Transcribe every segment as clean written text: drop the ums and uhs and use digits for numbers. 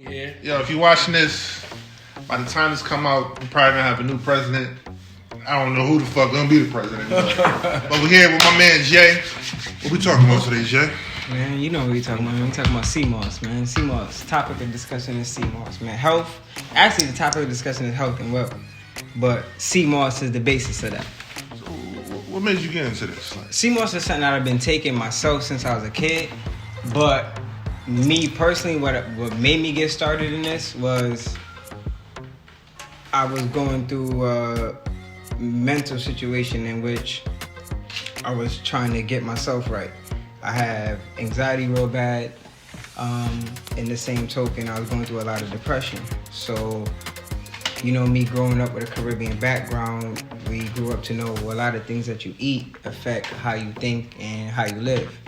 Yeah. Yo, if you're watching this, by the time this come out, we're probably gonna have a new president. I don't know who the fuck gonna be the president, but we're here with my man Jay. What we talking about today, Jay? Man, you know what we talking about, man. We talking about CMOS, man. CMOS. Topic of discussion is CMOS, man. Health. Actually, the topic of discussion is health and wealth. But CMOS is the basis of that. So, what made you get into this? CMOS is something that I've been taking myself since I was a kid. But me personally, what made me get started in this was I was going through a mental situation in which I was trying to get myself right. I have anxiety real bad. In the same token, I was going through a lot of depression. So, you know, me growing up with a Caribbean background, we grew up to know a lot of things that you eat affect how you think and how you live.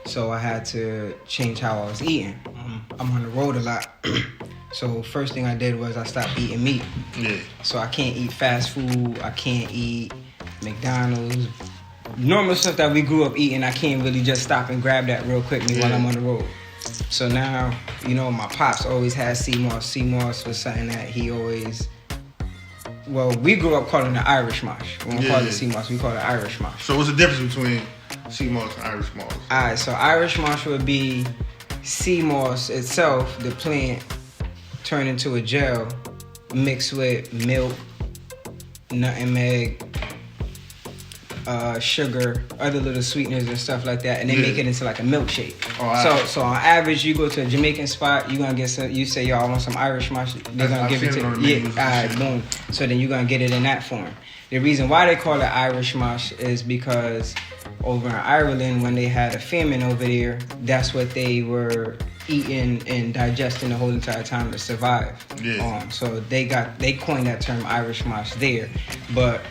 So I had to change how I was eating. I'm on the road a lot. So first thing I did was I stopped eating meat. Yeah. So I can't eat fast food. I can't eat McDonald's. Normal stuff that we grew up eating, I can't really just stop and grab that real quickly while I'm on the road. So now, you know, my pops always had CMOS. CMOS was something that he always... Well, we grew up calling it Irish mosh. We don't call it CMOS, we call it Irish mosh. So what's the difference between CMOS and Irish moss? Alright, so Irish mosh would be CMOS itself, the plant, turned into a gel, mixed with milk, nutmeg, sugar, other little sweeteners and stuff like that, and they make it into like a milkshake. So on average, you go to a Jamaican spot, you gonna get some. You say, "Yo, I want some Irish mosh." They're gonna give it to you. Alright, boom. So then you're gonna get it in that form. The reason why they call it Irish mosh is because over in Ireland, when they had a famine over there, that's what they were eating and digesting the whole entire time to survive. Yeah. So they coined that term Irish mosh there, but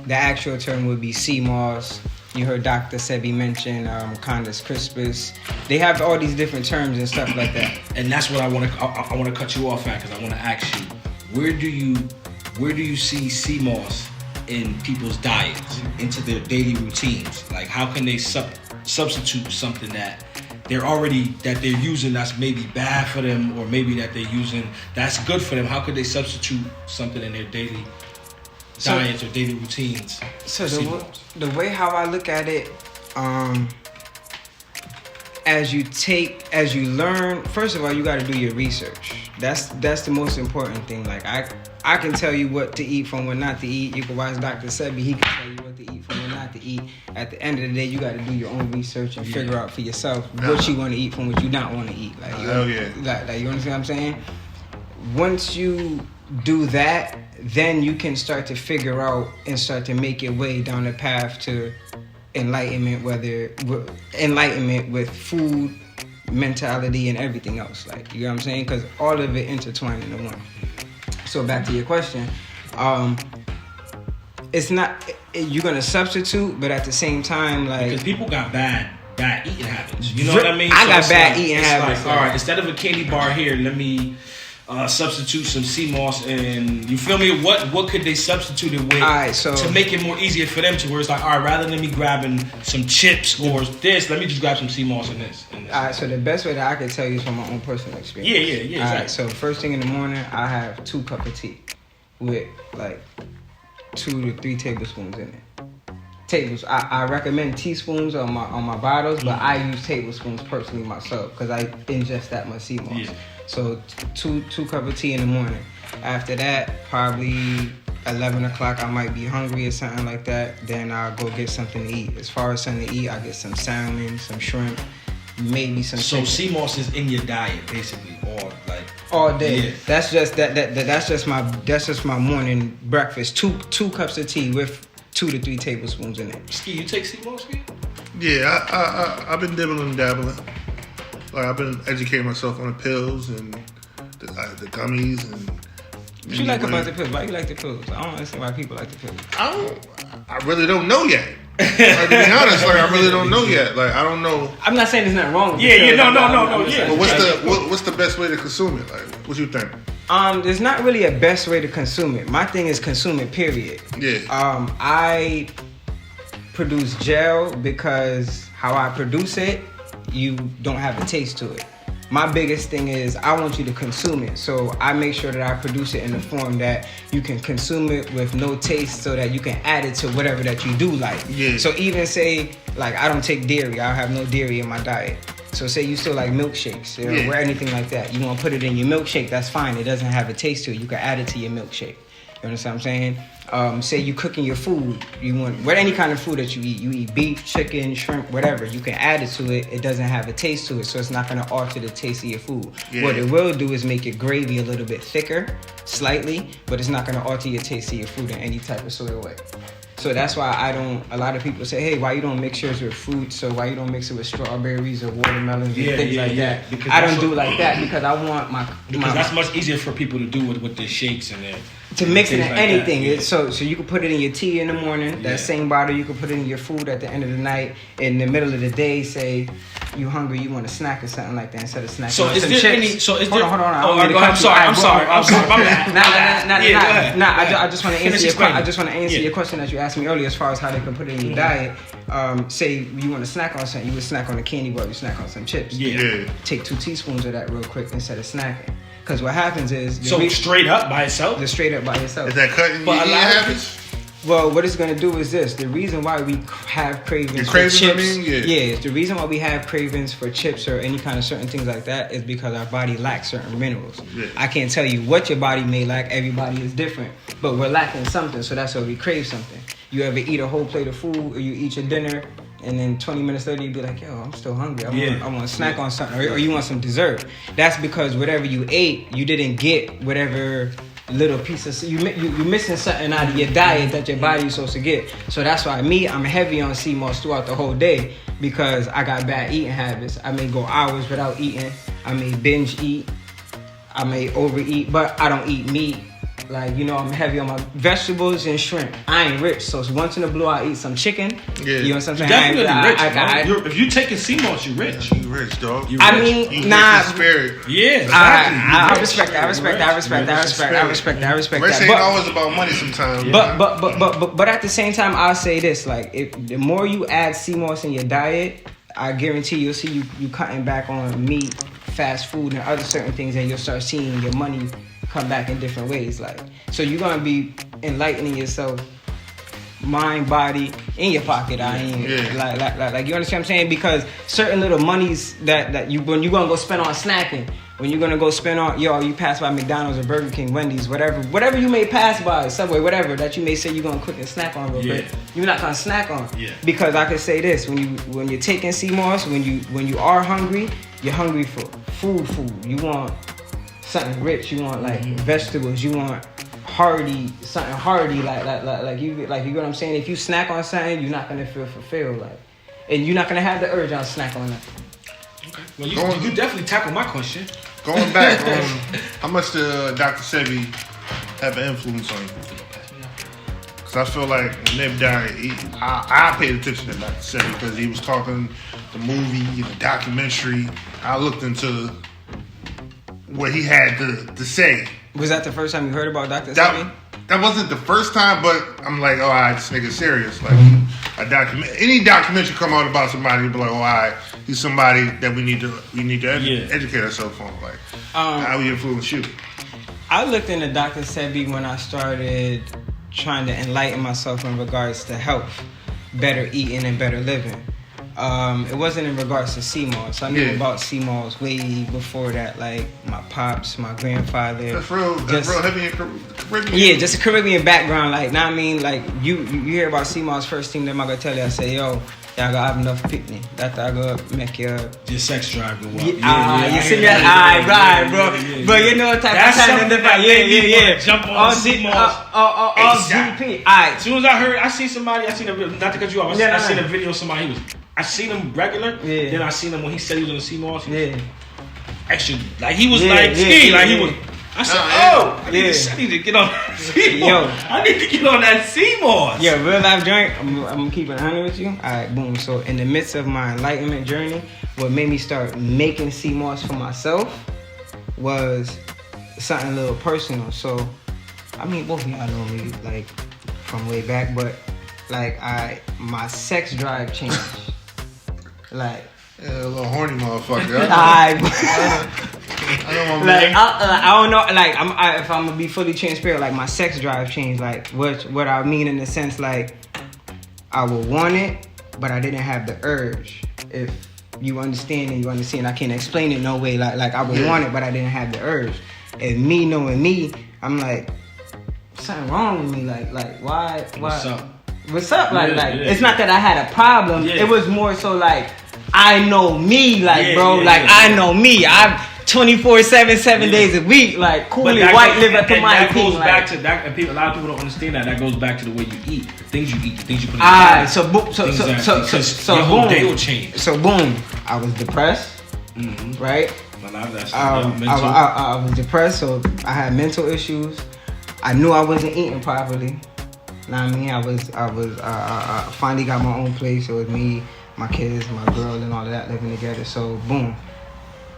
the actual term would be CMOS. You heard Dr. Sebi mention Condis crispus. They have all these different terms and stuff like that. And that's what I want to cut you off at, because I want to ask you, where do you see CMOS in people's diets, into their daily routines? Like, how can they substitute something that they're using that's maybe bad for them, or maybe that they're using that's good for them? How could they substitute something in their daily diets or daily routines? So the way how I look at it, as you learn, first of all, you got to do your research. That's the most important thing. Like I can tell you what to eat from what not to eat. You can watch Dr. Sebi, he can tell you what to eat from what not to eat. At the end of the day, you got to do your own research and figure out for yourself what you want to eat from what you not want to eat. Like, like, you understand what I'm saying? Once you do that, then you can start to figure out and start to make your way down the path to enlightenment, enlightenment with food, mentality, and everything else. Like, you know what I'm saying? Because all of it intertwined into one. So back to your question, it's not you're gonna substitute, but at the same time, like, because people got bad eating habits. You know what I mean? I got bad eating habits. Like, all right, instead of a candy bar here, let me substitute some CMOS, and you feel me? What could they substitute it with to make it more easier for them, to where it's like, all right, rather than me grabbing some chips or this, let me just grab some CMOS and this. All right, so the best way that I can tell you is from my own personal experience. Yeah. All exactly. right, so first thing in the morning, I have 2 cups of tea with like 2 to 3 tablespoons in it. I recommend teaspoons on my bottles, but I use tablespoons personally myself because I ingest that much CMOS. Yeah. So 2 cups of tea in the morning. After that, probably 11 o'clock, I might be hungry or something like that. Then I'll go get something to eat. As far as something to eat, I get some salmon, some shrimp, maybe some chicken. So CMOS is in your diet basically, or like all day. Yeah. That's just my morning breakfast. 2 cups of tea with 2 to 3 tablespoons in it. Skee, you take CMOS, Skee? Yeah, I've been dibbling and dabbling. Like, I've been educating myself on the pills and the gummies and. What you like about the pills? Why you like the pills? I don't understand why people like the pills. I really don't know yet. Like, to be honest, like, I really don't know yet. Like, I don't know. I'm not saying there's nothing wrong with the pills. No. But what's the best way to consume it? Like, what you think? There's not really a best way to consume it. My thing is consume it, period. Yeah. I produce gel because how I produce it, you don't have a taste to it. my biggest thing is I want you to consume it. So I make sure that I produce it in the form that you can consume it with no taste so that you can add it to whatever that you do like. Yeah. So even say, like, I don't take dairy. I have no dairy in my diet. So say you still like milkshakes or anything like that. You want to put it in your milkshake, that's fine. It doesn't have a taste to it. You can add it to your milkshake. You understand what I'm saying? Say you cooking your food, you want any kind of food that you eat beef, chicken, shrimp, whatever. You can add it to it. It doesn't have a taste to it, so it's not gonna alter the taste of your food. Yeah. What it will do is make your gravy a little bit thicker, slightly, but it's not gonna alter your taste of your food in any type of sort of way. So that's why a lot of people say, hey, why you don't mix yours with fruits, or why you don't mix it with strawberries or watermelons and things like that. Because I don't do it like that because I want because that's much easier for people to do with the shakes and to mix it in like anything. Yeah. So you can put it in your tea in the morning. That same bottle, you can put it in your food at the end of the night. In the middle of the day, say you hungry, you want a snack or something like that instead of snacking. So is there chips. any? So is there? Hold on. I'm sorry. My bad. I just want to answer your question. I just want to answer your question that you asked me earlier as far as how they can put it in your diet. Say you want to snack on something, you would snack on a candy bar, you snack on some chips. Yeah. Take 2 teaspoons of that real quick instead of snacking. Because what happens is... straight up by itself? Just straight up by itself. Is that cutting your habits? Well, what it's going to do is this. The reason why we have cravings for chips... the reason why we have cravings for chips or any kind of certain things like that is because our body lacks certain minerals. Yeah. I can't tell you what your body may lack. Everybody is different. But we're lacking something, so that's why we crave something. You ever eat a whole plate of food or you eat your dinner... And then 20 minutes later, you'd be like, yo, I'm still hungry. I want to snack on something. Or you want some dessert. That's because whatever you ate, you didn't get whatever little piece of... You're missing something out of your diet that your body is supposed to get. So that's why I'm heavy on sea moss throughout the whole day because I got bad eating habits. I may go hours without eating. I may binge eat. I may overeat. But I don't eat meat. Like, I'm heavy on my vegetables and shrimp. I ain't rich, so once in a blue I eat some chicken. Yeah. You know what I'm saying? Definitely rich, if you taking sea moss, you rich. You rich, dog. You rich. Nah. Spirit. Yeah, exactly. I respect that. I respect that. Rich ain't always about money sometimes. But at the same time, I'll say this: like, the more you add sea moss in your diet, I guarantee you'll see you cutting back on meat, fast food, and other certain things, and you'll start seeing your money come back in different ways. Like, so you're gonna be enlightening yourself, mind, body, in your pocket. Like you understand what I'm saying? Because certain little monies that when you're gonna go spend on snacking, when you're gonna go spend on you pass by McDonald's or Burger King, Wendy's, whatever you may pass by, Subway, whatever that you may say you're gonna quick and snack on real quick, you're not gonna snack on. Because I could say this: when you're taking sea moss, when you are hungry, you're hungry for food. You want something rich, you want like vegetables, you want something hearty, like you get what I'm saying. If you snack on something, you're not gonna feel fulfilled, and you're not gonna have the urge to snack on that. Okay. Well, you definitely tackled my question. Going back, how much did Dr. Sebi have an influence on you? Because I feel like when Nip died, I paid attention to Dr. Sebi because he was talking the movie, the documentary. I looked into what he had to say. Was that the first time you heard about Dr. Sebi? That wasn't the first time, but I'm like, this nigga's serious. Like, any documentary come out about somebody, you'll be like, he's somebody that we need to educate ourselves on. Like, how he influenced you. I looked into Dr. Sebi when I started trying to enlighten myself in regards to health, better eating and better living. It wasn't in regards to sea moss. I knew about sea moss way before that. Like my pops, my grandfather. That's real heavy in Caribbean. Yeah, just a Caribbean background. Like, know what I mean? Like you hear about sea moss, first thing that I'm gonna tell you, I say, yo, y'all gotta have enough picnic. That I go make your sex drive go up. You see that? Right, bro. Yeah. But you know what type that's of time that jump on sea moss. GP. Alright. As soon as I seen somebody, not to cut you off. I seen a video of somebody. I seen him regular. Yeah. Then I seen him when he said he was on the sea moss. Actually, like he was like Skee. Like he was. I said, I need to get on that sea moss. I need to get on that sea moss. Yeah, real life joint. I'm keeping it 100 with you. All right, boom. So in the midst of my enlightenment journey, what made me start making sea moss for myself was something a little personal. So, I mean, both of y'all know me like from way back, but like my sex drive changed. Like Yeah, a little horny motherfucker. I know my like man. I don't know. Like if I'm gonna be fully transparent, like my sex drive changed. Like what I mean in the sense like I would want it, but I didn't have the urge. If you understand and you understand, I can't explain it no way. Like I would want it, but I didn't have the urge. And me knowing me, I'm like something wrong with me. Like why? What's up? What's up? Like Yeah. it's not that I had a problem. Yeah. It was more so like I know me. Like bro, yeah. I know me. I'm 24/7, 7 days a week. Like coolly white live at the That king. goes Like, back to that, and a lot of people don't understand that. That goes back to the way you eat, the things you eat, the things you put in your body. so your whole boom. day will change. So boom, I was depressed, right? I was depressed, so I had mental issues. I knew I wasn't eating properly. Know what I mean? I finally got my own place. It was me, my kids, my girl, and all of that living together. So boom,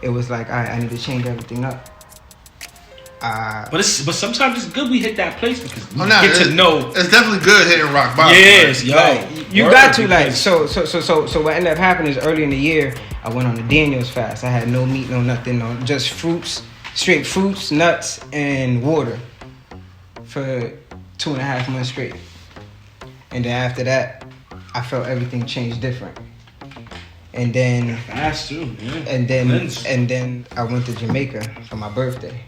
it was like I need to change everything up. But sometimes it's good we hit that place because we get to know. It's definitely good hitting rock bottom. Yes, yo. Like, you got to like so what ended up happening is early in the year I went on a Daniel's fast. I had no meat, no nothing, no just fruits, straight fruits, nuts, and water for 2.5 months straight. And then after that, I felt everything changed different. And then Fast too. Yeah. and then I went to Jamaica for my birthday.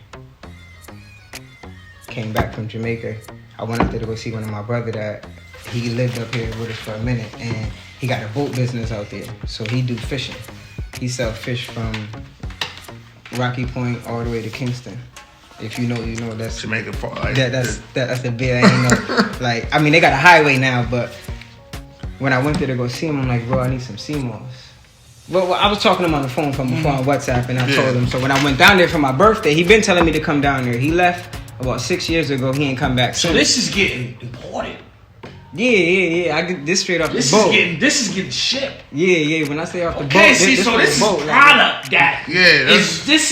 Came back from Jamaica. I went out there to go see one of my brother that he lived up here with us for a minute, and he got a boat business out there. So he do fishing. He sell fish from Rocky Point all the way to Kingston. If you know, you know. That's Jamaica part. Like, that's the bit I ain't know. Like I mean, they got a highway now, but when I went there to go see him, I'm like, bro, I need some sea moss. Well, I was talking to him on the phone from before on WhatsApp, and I told him. So when I went down there for my birthday, he been telling me to come down there. He left about 6 years ago. He ain't come back. So this is getting important. Yeah. I get this straight off This the boat. This is getting shipped. Yeah. When I say off the boat, Okay, see, so from this the is boat, product that this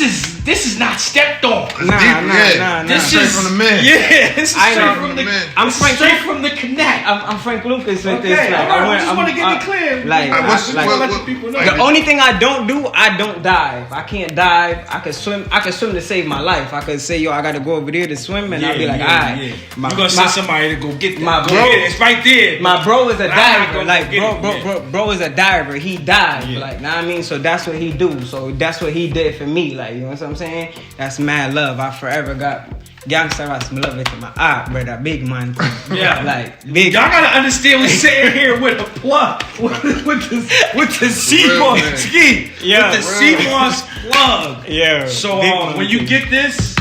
is not stepped on. Nah. This straight is from the man. Yeah, this is I straight know. from the Man. I'm Frank. straight from the connect. I'm Frank Lucas with Okay, this. Like, I just want to get it clear. Like, I wish- like, what- let the people know. the only thing I don't do, I don't dive. I can't dive. I could swim. I could swim to save my life. I could say, yo, I got to go over there to swim, and I'll be like, all right. You gonna send somebody to go get that. my Go bro- get it. It's right there. My bro is a Nah, diver. go Like get it, bro is a diver. He dived. Yeah. Like, know what I mean? So that's what he do. So that's what he did for me. Like, you know what I'm saying? That's mad love. I forever got gangster ass love it to my eye, brother. Big man. Yeah. Like big. Y'all gotta understand we're sitting here with a plug with the sea Real moss man. ski. Yeah, with the real sea man. moss plug. Yeah. So big when you get this,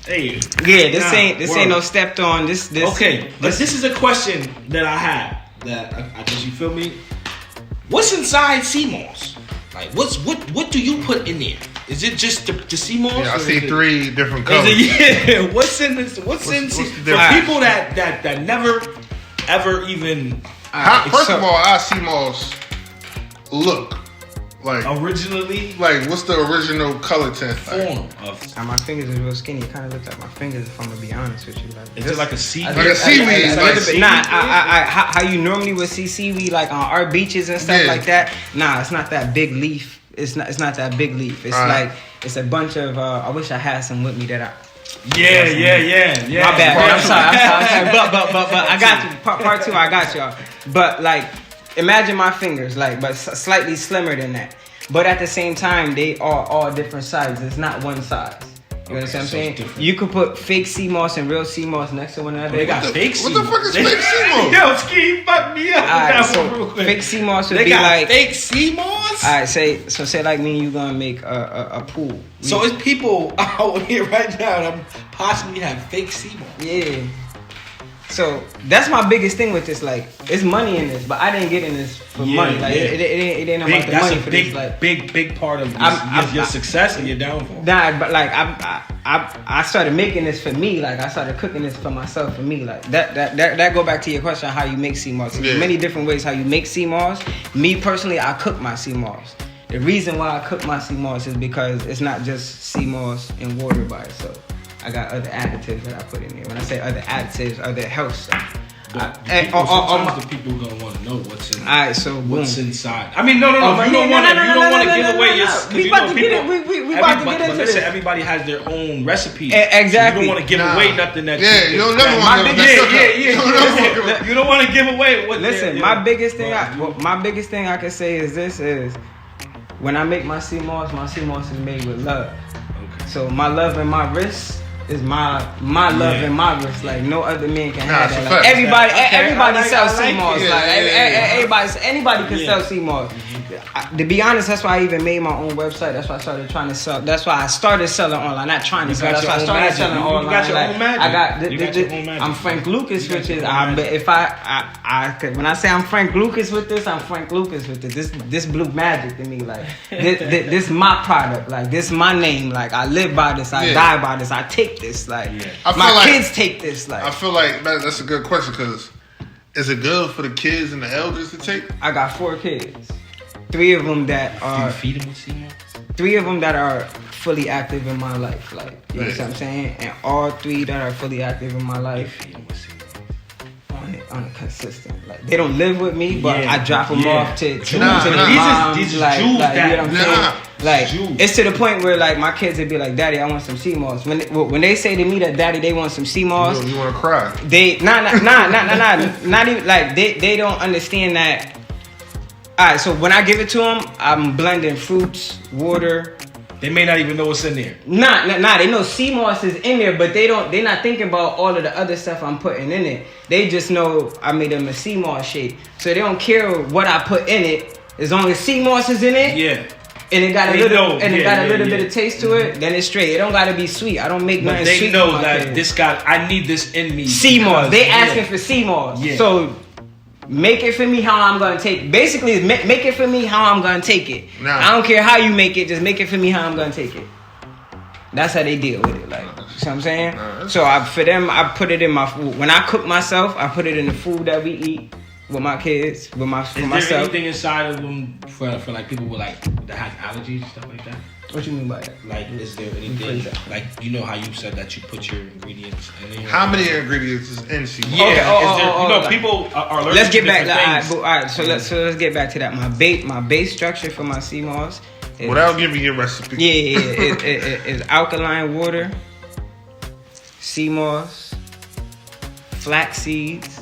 hey. yeah, this nah, ain't word. no stepped on. This Okay, but this is a question that I have that I just, you feel me? What's inside sea moss? Like what do you put in there? Is it just the sea moss? Yeah, I or see is it- 3 different Is colors. it, yeah, what's in this? What's in what's sea? the For difference? people that never ever even First of all, how sea moss look like? originally Like, what's the original color tint? Like, form of. My fingers is real skinny. It kind of looks like my fingers, if I'm gonna be honest with you. Like, Is it like a seaweed? Like a seaweed, A like little bit. Nah, how you normally would see seaweed like on our beaches and stuff Yeah. like that. Nah, it's not that big leaf. It's not that big leaf. It's Alright. like it's a bunch of. I wish I had some with me that I. Yeah. My bad. Part I'm two. sorry. But I got you. Part 2, I got y'all. But like, imagine my fingers, like, but slightly slimmer than that. But at the same time, they are all different sizes. It's not one size. You understand what I'm so it's saying? different. You could put fake sea moss and real sea moss next to one another. They got What the- fake what the sea fuck is moss. fake sea moss? Yo, Skee, fuck me up. Alright, That so one real quick. fake sea moss would They be got like. fake sea moss. Alright, say like me and you gonna make a pool. So it's people out here right now that possibly have fake sea moss. Yeah. So that's my biggest thing with this. Like, it's money in this, but I didn't get in this for money. Like, it ain't about the That's money a for big, this. Like, big part of your success and your downfall. nah, but like I started making this for me. Like, I started cooking this for myself for me. Like that go back to your question how you make sea moss. There's Yeah. many different ways how you make sea moss. Me personally, I cook my sea moss. The reason why I cook my sea moss is because it's not just sea moss and water by itself. I got other additives that I put in there. When I say other additives, other health stuff. Sometimes the people gonna want to know what's in. Alright, so what's inside? I mean, no. You don't want to give away your. We about to get it. We about to get into this. Listen, everybody has their own recipes. Exactly. So you don't want to give away nothing that. Yeah, you don't never want to give away. You don't want to give away what. Listen, my biggest thing I can say is this: is when I make my sea moss is made with love. Okay. So my love and my wrist is my love and my wrist. Like no other man can have that. Like, everybody sells sea moss. Anybody can sell sea moss. To be honest, that's why I even made my own website. That's why I started trying to sell. That's why I started selling online. Not trying to sell. That's why I started selling online. You got your own magic. I got your own magic. I'm Frank Lucas, which is if I when I say I'm Frank Lucas with this, I'm Frank Lucas with this. This blue magic to me. Like this my product. Like this my name. Like I live by this. I die by this. I take this. Like my kids take this. Like I feel like that's a good question because is it good for the kids and the elders to take? I got 4 kids. 3 of them that are. Do you feed them with sea moss? 3 of them that are fully active in my life, like you know what I'm saying, and all 3 that are fully active in my life on a consistent. Like they don't live with me, but I drop them off to the moms. These like, Jews like you know what I'm saying? Like Jews. it's to the point where like my kids would be like, "Daddy, I want some sea moss." When they say to me that, "Daddy, they want some sea moss," You want to cry? they not even like they don't understand that. Alright, so when I give it to them, I'm blending fruits, water. They may not even know what's in there. Nah. They know sea moss is in there, but they're not thinking about all of the other stuff I'm putting in it. They just know I made them a sea moss shake. So they don't care what I put in it. As long as sea moss is in it. Yeah. And it got a little bit of taste to it, then it's straight. It don't gotta be sweet. I don't make nothing sweet. They know that I need this in me. Sea moss. They asking for sea moss. Yeah. So make it for me how I'm gonna take it. Basically, make it for me how I'm gonna take it. Nah. I don't care how you make it, just make it for me how I'm gonna take it. That's how they deal with it. Like, you know what I'm saying? So I put it in my food. When I cook myself, I put it in the food that we eat with my kids, for myself. Is there anything inside of them for like people with like that have allergies and stuff like that? What you mean by that? Like, is there anything like you know how you said that you put your ingredients in there? How many ingredients is in sea moss? Yeah, people are learning. Let's get back. All right, so let's get back to that. My base structure for my sea moss. Without giving you a recipe. It's alkaline water, sea moss, flax seeds.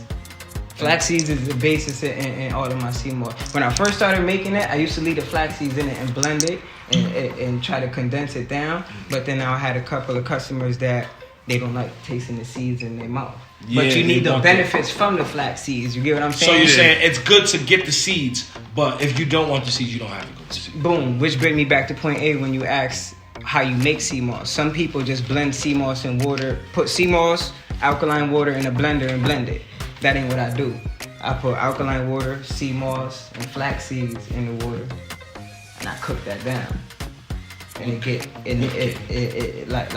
Flax seeds is the basis in all of my sea moss. When I first started making it, I used to leave the flax seeds in it and blend it and try to condense it down. But then I had a couple of customers that they don't like tasting the seeds in their mouth. Yeah, but you need the benefits from the flax seeds. You get what I'm saying? So you're saying it's good to get the seeds, but if you don't want the seeds, you don't have to go with the seeds. Boom. Which brings me back to point A when you ask how you make sea moss. Some people just blend sea moss in water, put sea moss, alkaline water in a blender and blend it. That ain't what I do. I put alkaline water, sea moss, and flax seeds in the water, and I cook that down. And it get like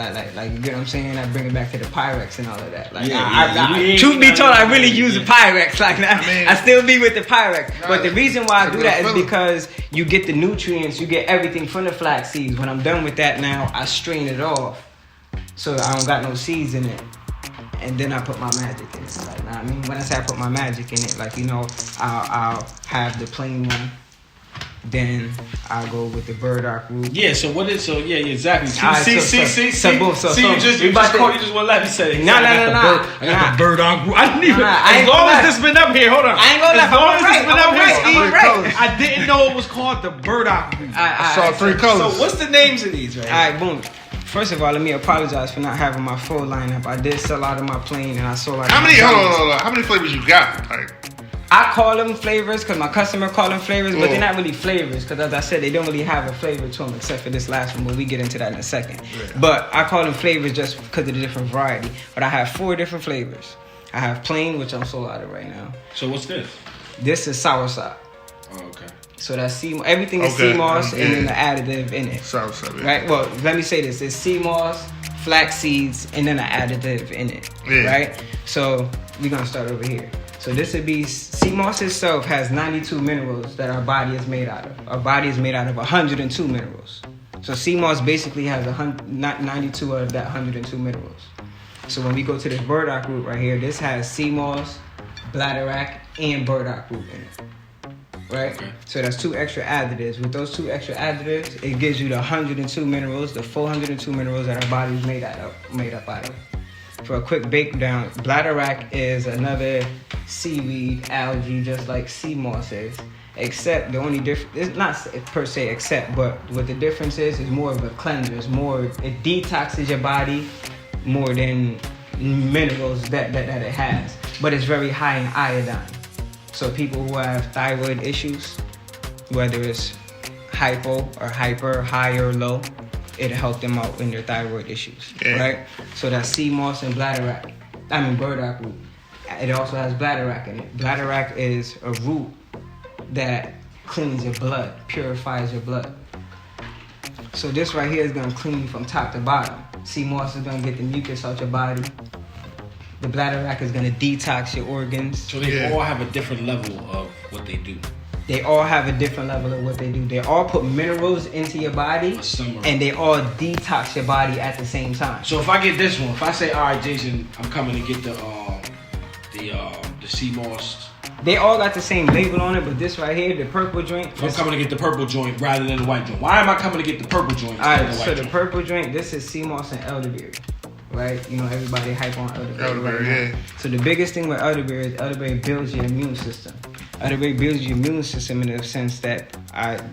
you get what I'm saying. I bring it back to the Pyrex and all of that. Like truth be told, I really use the Pyrex. Like I still be with the Pyrex. But the reason why I do that is because you get the nutrients, you get everything from the flax seeds. When I'm done with that, now I strain it off, so I don't got no seeds in it. And then I put my magic in it. Like, I mean, when I say I put my magic in it, like, you know, I'll have the plain one. Then I'll go with the burdock root. Yeah. So what is exactly? See. So You just want to let me say it. No. I got the burdock root. I didn't even. As long as this been up here, hold on. I ain't gonna lie. I didn't know it was called the burdock root. I saw 3 colors. So what's the names of these? Right. All right, boom. First of all, let me apologize for not having my full lineup. I did sell out of my plain, and I sold out. How many? Hold on. How many flavors you got? Like, I call them flavors because my customer call them flavors, but they're not really flavors because, as I said, they don't really have a flavor to them except for this last one. But we get into that in a second. Yeah. But I call them flavors just because of the different variety. But I have 4 different flavors. I have plain, which I'm sold out of right now. So what's this? This is soursop. Oh, okay. So that's everything is sea moss and then the additive in it. Soursop, yeah. Right? Well, let me say this. It's sea moss, flax seeds, and then an additive in it. Yeah. Right? So we're going to start over here. So this would be, sea moss itself has 92 minerals that our body is made out of. Our body is made out of 102 minerals. So sea moss basically has 92 of that 102 minerals. So when we go to this burdock root right here, this has sea moss, bladderwrack, and burdock root in it. Right? Okay. So that's 2 extra additives. With those 2 extra additives, it gives you the 102 minerals, the 402 minerals that our body is made up out of. For a quick breakdown, bladderwrack is another seaweed algae just like sea moss is. Except the only difference, it's not per se except, but what the difference is more of a cleanser. It detoxes your body more than minerals that it has. But it's very high in iodine. So people who have thyroid issues, whether it's hypo or hyper, high or low, it'll help them out in their thyroid issues, right? So that's sea moss and burdock root. It also has bladderwrack in it. Bladderwrack is a root that cleans your blood, purifies your blood. So this right here is gonna clean you from top to bottom. Sea moss is gonna get the mucus out your body. The bladderwrack is gonna detox your organs. So they all have a different level of what they do. They all have a different level of what they do. They all put minerals into your body, and they all detox your body at the same time. So if I get this one, if I say, all right, Jason, I'm coming to get the sea moss. They all got the same label on it, but this right here, the purple joint. I'm coming to get the purple joint rather than the white joint. Why am I coming to get the purple joint? Alright, so the purple joint, this is sea moss and elderberry. Right? You know, everybody hype on elderberry. Right? So the biggest thing with elderberry is elderberry builds your immune system. Elderberry builds your immune system in the sense that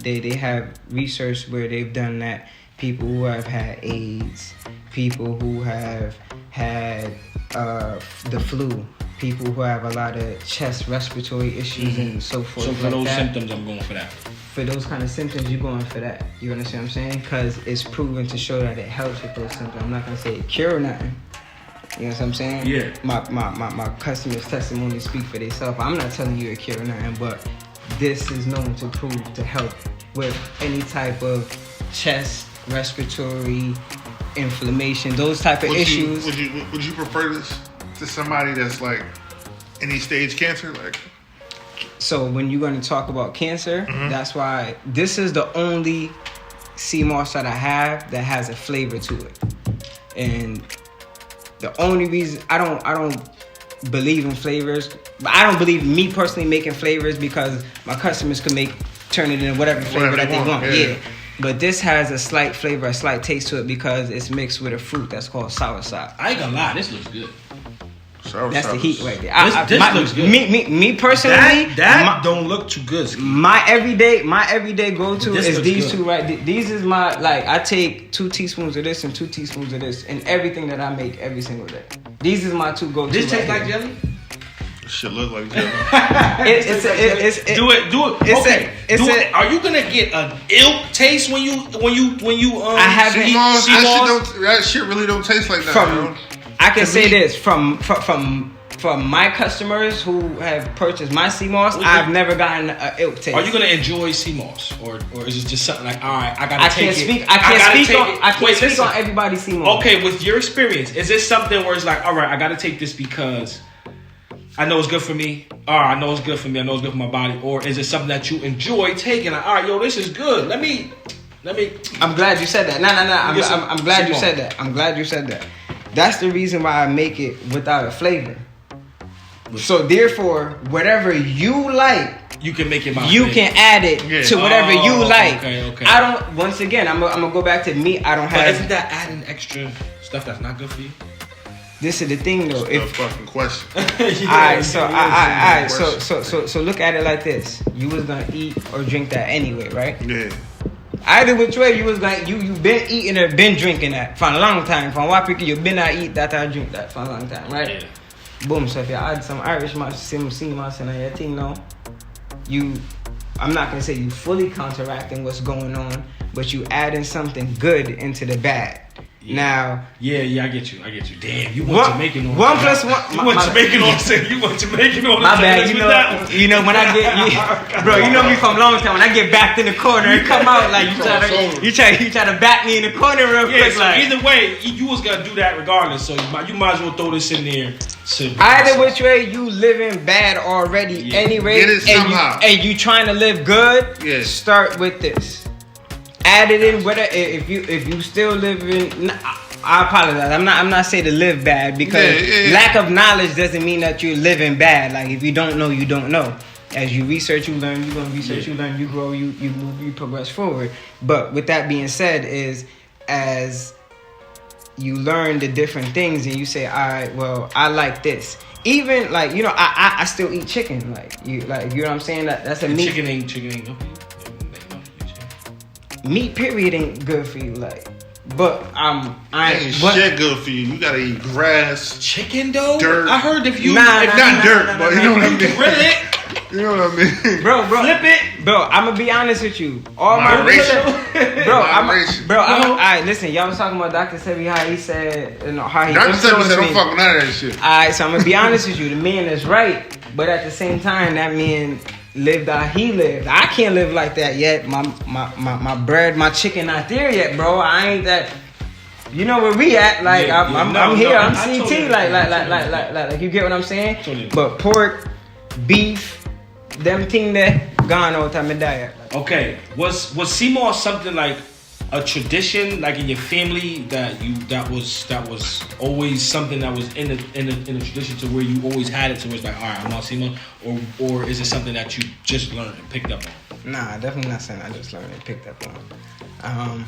they have research where they've done that people who have had AIDS, people who have had the flu, people who have a lot of chest respiratory issues and so forth. So for those symptoms, I'm going for that. For those kind of symptoms, you're going for that. You understand what I'm saying? Because it's proven to show that it helps with those symptoms. I'm not going to say it cure nothing. You know what I'm saying? Yeah. My customers' testimonies speak for themselves. I'm not telling you it cure nothing, but this is known to prove to help with any type of chest, respiratory, inflammation, those type of issues. Would you prefer this to somebody that's like any stage cancer? Like, so when you're going to talk about cancer, that's why this is the only sea moss that I have that has a flavor to it. And the only reason I don't believe in flavors, but I don't believe me personally making flavors because my customers can turn it into whatever flavor that they want. Yeah. But this has a slight flavor, a slight taste to it because it's mixed with a fruit that's called soursop. I ain't gonna lie, this looks good. That's the heat right there. This looks good. Me personally, that don't look too good. Skee. My everyday go-to is these good. two right. These is my I take 2 teaspoons of this and 2 teaspoons of this in everything that I make every single day. These is my 2 go-to. This tastes right like here. jelly. Shit look like jelly. Do it. Are you gonna get an ill taste when you I haven't. That shit really don't taste like that. I can say this from my customers who have purchased my sea moss, I've never gotten an ill taste. Are you gonna enjoy sea moss, or is it just something like, all right, I can't speak on everybody's sea moss. Okay, with your experience, is this something where it's like, all right, I gotta take this because I know it's good for me. All right, I know it's good for me. I know it's good for my body. Or is it something that you enjoy taking? Like, all right, yo, this is good. Let me. I'm glad you said that. No. I'm glad you said that. I'm glad you said that. That's the reason why I make it without a flavor. So therefore, whatever you like, you can make it. You can add it to whatever you like. Okay. I don't. Once again, I'm gonna go back to me. I don't have. But isn't that adding extra stuff that's not good for you? This is the thing, though. If fucking question. Alright, so look at it like this. You was gonna eat or drink that anyway, right? Yeah. Either which way, you was gonna you been eating or been drinking that for a long time. From what people you been not eat that or drink that for a long time, right? Yeah. Boom. So if you add some Irish moss, some sea moss, and your thing, now I'm not gonna say you fully counteracting what's going on, but you adding something good into the bad. Yeah. Now, I get you. Damn, you went Jamaican on. 1 plus 1. You went Jamaican on. You went Jamaican on. My bad. You know when I get, bro. You know me from a long time. When I get backed in the corner and come out like you try to back me in the corner real quick. So like, either way, you was gonna do that regardless. So you might as well throw this in there. Either which way, you living bad already anyway, Get it somehow. and you trying to live good. Yeah. Start with this. Add it in. Whether if you still living, I apologize. I'm not saying to live bad because lack of knowledge doesn't mean that you're living bad. Like if you don't know, you don't know. As you research, you learn. You gonna research, you learn. You grow, you move, you progress forward. But with that being said, is as you learn the different things and you say, all right, well, I like this. Even like I still eat chicken. Like you know what I'm saying. That's a meat. Chicken ain't good for you. Meat period ain't good for you. Like. But shit good for you. You gotta eat grass, chicken though. Dirt. I heard if you not dirt, but you know what I mean. Grill it. You know what I mean, bro. Flip it, bro. I'm gonna be honest with you. All moderation, bro. Alright, listen. Y'all was talking about Dr. Sebi, how he said, how he. Dr. Sebi said, "Don't fuck with none of that shit." Alright, so I'm gonna be honest with you. The man is right, but at the same time, that man lived how he lived. I can't live like that yet. My bread, my chicken not there yet, bro. I ain't that. You know where we at? Like I'm here. I'm CT. Like you get what I'm saying? Totally. But pork, beef, them thing there gone all the time and die. Okay, was Seymour something like a tradition, like in your family that was always something that was in a tradition to where you always had it to where it's like, all right, I'm on Seymour, or is it something that you just learned and picked up on? Nah, definitely not something I just learned and picked up on.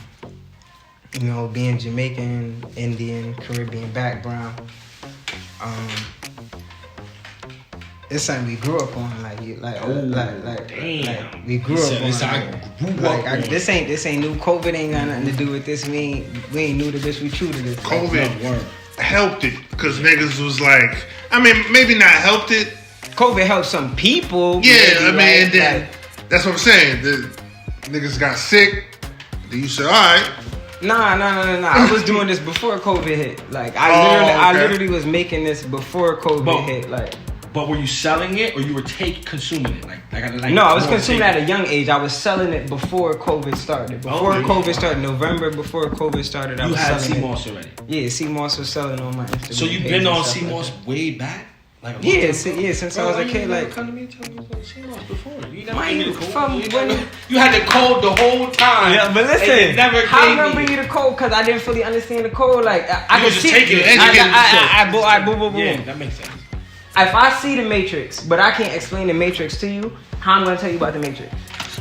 Being Jamaican, Indian, Caribbean background, it's something we grew up on. We grew up on. This ain't new. COVID ain't got nothing to do with this. We ain't new to this. We true to this. COVID helped it because niggas was like, I mean, maybe not helped it. COVID helped some people. Yeah, that's what I'm saying. The niggas got sick. Then you said, all right. Nah. I was doing this before COVID hit. Like I literally was making this before COVID hit. Like. But were you selling it or you were consuming it? No, I was consuming at a young age. I was selling it before COVID started. Before started, November before COVID started, I was selling it. You had C-Moss already? Yeah, C-Moss was selling on my Instagram. So you've been on C-Moss way back? Since I was a kid. Like, come to me and tell me about C-Moss before. You had the code the whole time. Yeah, but listen, I remember you the code because I didn't fully understand the code. Like, I could see it. Yeah, that makes sense. If I see the Matrix, but I can't explain the Matrix to you, how I'm gonna tell you about the Matrix?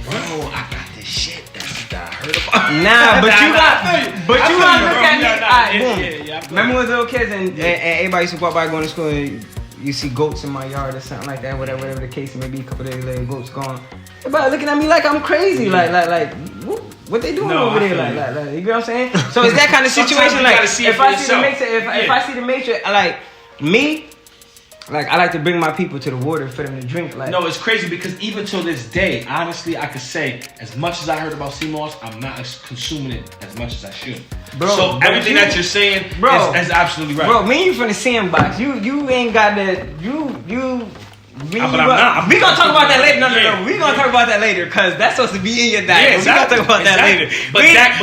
Bro, I got this shit that I heard about. Nah, but you gotta look at me. Alright, boom. Remember when we was little kids and everybody used to walk by going to school and you see goats in my yard or something like that, whatever the case may be. A couple days later, goats gone. Everybody looking at me like I'm crazy, like what they doing over there, like you know what I'm saying? So it's that kind of situation. Like if I see the Matrix, like me. Like, I like to bring my people to the water for them to drink. Like, no, it's crazy because even till this day, honestly, I could say, as much as I heard about C-Moss, I'm not consuming it as much as I should. Bro, so everything that you're saying is absolutely right. Bro, me and you from the sandbox. You ain't got that. We gonna talk about that later. No. We gonna talk about that later because that's supposed to be in your diet. We gonna talk about that later. But I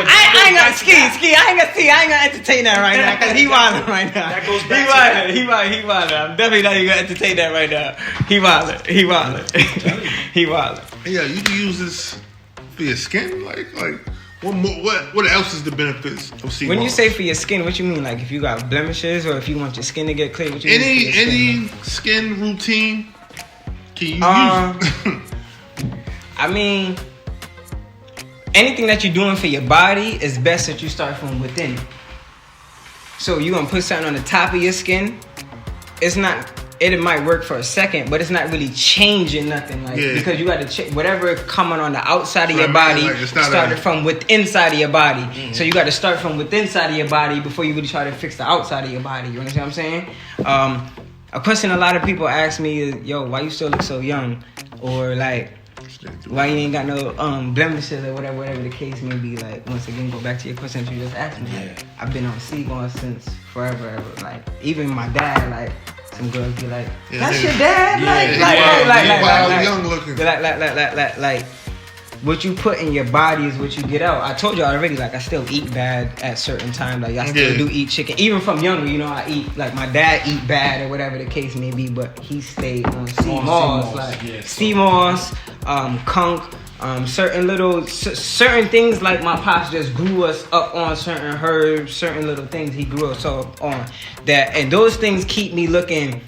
ain't gonna Skee. I ain't gonna entertain that right now because he wildin' right now. That goes back. He wildin'. I'm definitely not even gonna entertain that right now. He wildin'. He wildin'. Yeah, you can use this for your skin. Like what else is the benefits of C-Moss? When you say for your skin, what you mean? Like if you got blemishes or if you want your skin to get clear? What you mean? Any skin routine. I mean, anything that you're doing for your body is best that you start from within. So you're gonna put something on the top of your skin. It might work for a second, but it's not really changing nothing. Because you got to check whatever coming on the outside of your body started from within inside of your body. Mm-hmm. So you got to start from within inside of your body before you really try to fix the outside of your body. You understand what I'm saying? A question a lot of people ask me is, yo, why you still look so young? Or like, why you ain't got no blemishes or whatever the case may be. Like, once again, go back to your question that you just asked me. Like, I've been on C-Moss since forever. Like, even my dad, like, some girls be like, that's your dad? Young looking. Like, what you put in your body is what you get out. I told you already, like, I still eat bad at certain times. Like, I still do eat chicken. Even from younger, I eat, like, my dad eat bad or whatever the case may be, but he stayed on C-Moss. Like, C-Moss, Kunk, certain things like my pops just grew us up on certain herbs, certain little things he grew us up on that, and those things keep me looking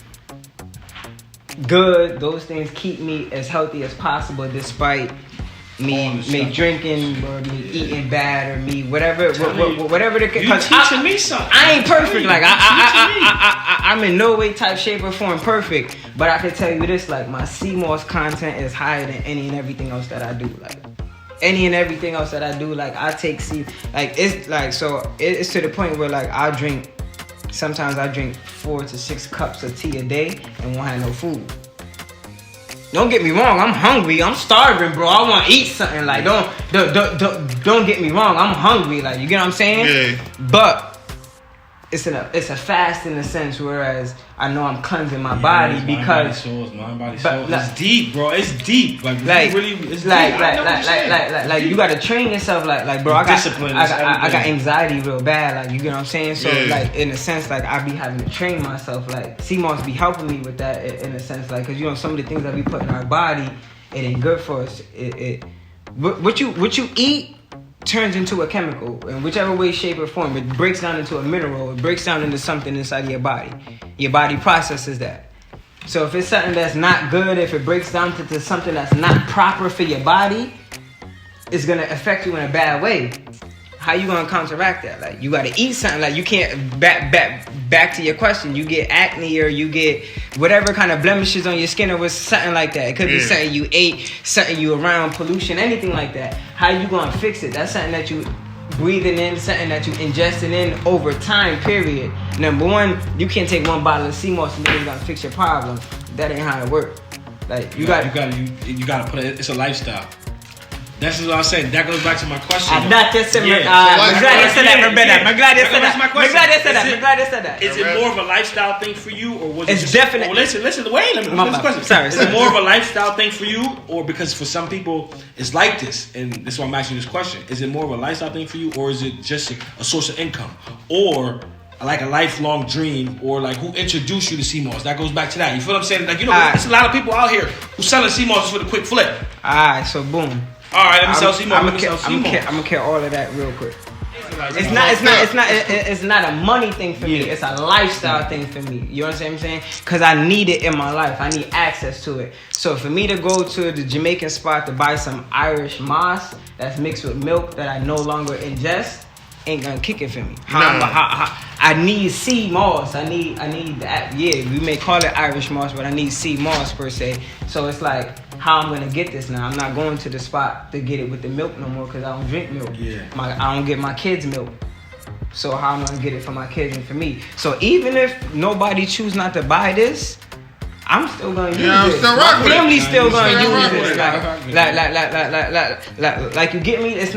good. Those things keep me as healthy as possible despite me drinking or me eating bad or me whatever the case. You teaching me something. I ain't perfect. Like I'm in no way, type, shape, or form perfect. But I can tell you this: like my CMOS content is higher than any and everything else that I do. Like any and everything else that I do. Like I take it's to the point where like sometimes I drink 4 to 6 cups of tea a day and won't have no food. Don't get me wrong, I'm hungry. I'm starving, bro. I want to eat something. Like, don't get me wrong. I'm hungry. Like, you get what I'm saying? Yeah. But it's a fast in a sense, whereas I know I'm cleansing my body because mind, body, soul. It's deep, bro. It's deep. Like really, it's deep. Like you gotta train yourself. Like bro, I got anxiety real bad. Like, you get what I'm saying? So like in a sense, like I be having to train myself. Like CMOS be helping me with that in a sense, like because some of the things that we put in our body, it ain't good for us. What you eat turns into a chemical in whichever way, shape, or form. It breaks down into a mineral. It breaks down into something inside of your body. Your body processes that. So if it's something that's not good, if it breaks down to something that's not proper for your body, it's gonna affect you in a bad way. How you gonna counteract that? Like you gotta eat something. Like you can't back to your question. You get acne or you get whatever kind of blemishes on your skin or something like that. It could be something you ate, something you around, pollution, anything like that. How you gonna fix it? That's something that you breathing in, something that you ingesting in over time. Period. Number one, you can't take one bottle of CMOS and then it's gonna fix your problem. That ain't how it works. Like you gotta put it. It's a lifestyle. That's what I'm saying. That goes back to my question. I'm glad you said that. Is it more of a lifestyle thing for you, or was it it's just, definitely? Oh, listen. Wait, let me finish the question. Sorry. Is it more of a lifestyle thing for you, or because for some people it's like this, and this is why I'm asking you this question? Is it more of a lifestyle thing for you, or is it just a source of income, or like a lifelong dream, or like who introduced you to CMOS? That goes back to that. You feel what I'm saying? Like there's a lot of people out here who selling CMOS for the quick flip. Alright, so boom. All right, let me sell CMOS. I'm gonna kill all of that real quick. It's not a money thing for me. It's a lifestyle thing for me. You understand what I'm saying? Because I need it in my life. I need access to it. So for me to go to the Jamaican spot to buy some Irish moss that's mixed with milk that I no longer ingest ain't gonna kick it for me. I need sea moss. I need that. Yeah, we may call it Irish moss, but I need sea moss per se. So it's like, how I'm gonna get this now? I'm not going to the spot to get it with the milk no more because I don't drink milk. Yeah. I don't get my kids milk. So how am I gonna get it for my kids and for me? So even if nobody choose not to buy this, I'm still gonna use this. My family's still gonna use this. Like you get me? It's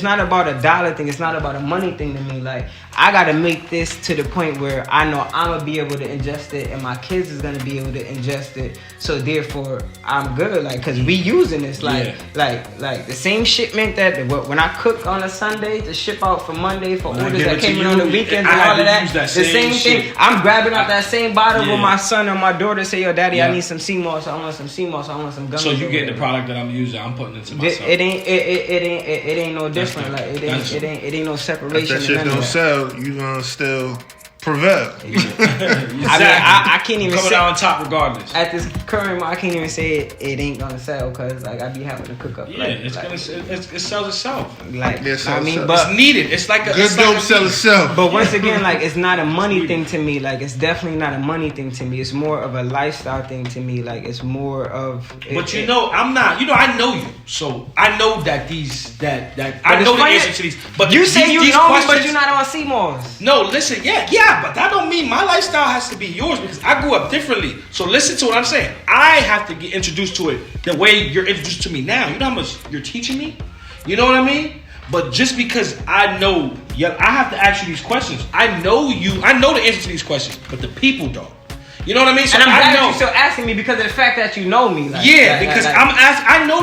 not about a dollar thing. It's not about a money thing to me. Like I gotta make this to the point where I know I'm gonna be able to ingest it, and my kids is gonna be able to ingest it. So therefore, I'm good. Like, cause we using this. Like the same shipment that when I cook on a Sunday to ship out for Monday for orders that came in on the weekends and all of that. The same thing. I'm grabbing out that same bottle with my son or my daughter. Say, yo, Daddy, I need some CMOS. I want some CMOS. I want some gummies. So you getting the product that I'm using? I'm putting it to myself. It ain't no different. Like it ain't no separation. If that shit don't sell, you gonna still prevail. I can't even coming out on top regardless. At this current, I can't even say it ain't gonna sell because like I be having to cook up. Yeah, it sells itself. Like I mean, but it's needed. It's like a good dope sell itself. But once again, like it's not a money thing to me. Like it's definitely not a money thing to me. It's more of a lifestyle thing to me. Like it's more of. But I'm not. I know you, so I know that I know the answer to these. But you say you know me, but you're not on CMOS. No, listen, yeah, but that don't mean my lifestyle has to be yours because I grew up differently. So listen to what I'm saying. I have to get introduced to it the way you're introduced to me now. You know how much you're teaching me? You know what I mean? But just because I know, I have to ask you these questions. I know the answer to these questions, but the people don't. You know what I mean? So and I'm glad you're still asking me because of the fact that you know me. Like, because I'm asking. I know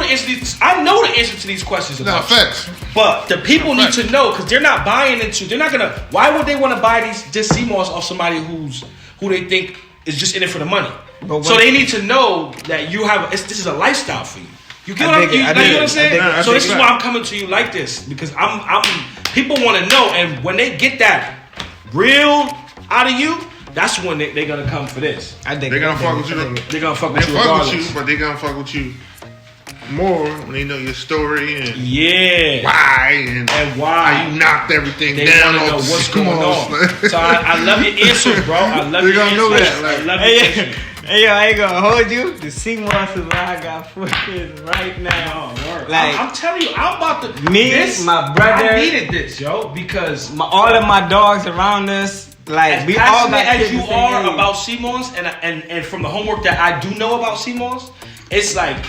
the answer to these questions. No, facts. But the people need to know because they're not buying into. They're not gonna. Why would they want to buy this CMOS off somebody who they think is just in it for the money? So they need to know that this is a lifestyle for you. You get what I'm saying? Nah, So this is why I'm coming to you like this, because I'm people want to know, and when they get that real out of you, that's when they're gonna come for this. They're gonna fuck with you. They're gonna fuck with you Fuck regardless. with you, but they're gonna fuck with you more when they know your story and why and why how you knocked everything they down. wanna know what's going on. So I love your answers, bro. I love your answers. Know that. Like, I love your answers. Hey yo, I ain't gonna hold you. The sea moss is where I got 4 kids right now. Like I'm telling you, I'm about to. My brother. I needed this, yo, because all of my dogs around us, like as we all passionate got as you are age. about sea moss, and from the homework that I do know about sea moss, it's like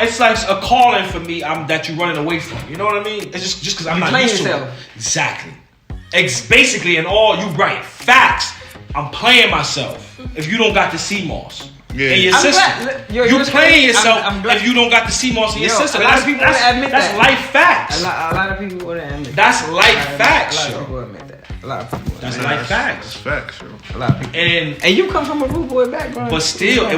it's like a calling for me. That you're running away from. You know what I mean? It's just because I'm not used to it. Exactly. Basically, and all you right. Facts. I'm playing myself if you don't got the sea moss in your system. You playing yourself if you don't got the sea moss in your system. A lot of people wouldn't admit that. That's life facts. A lot of people wouldn't admit that. That's life facts. A lot of people admit that. A lot of people. That's life facts. That's facts, yo. A lot of people. And you come from a rude boy background. But still, I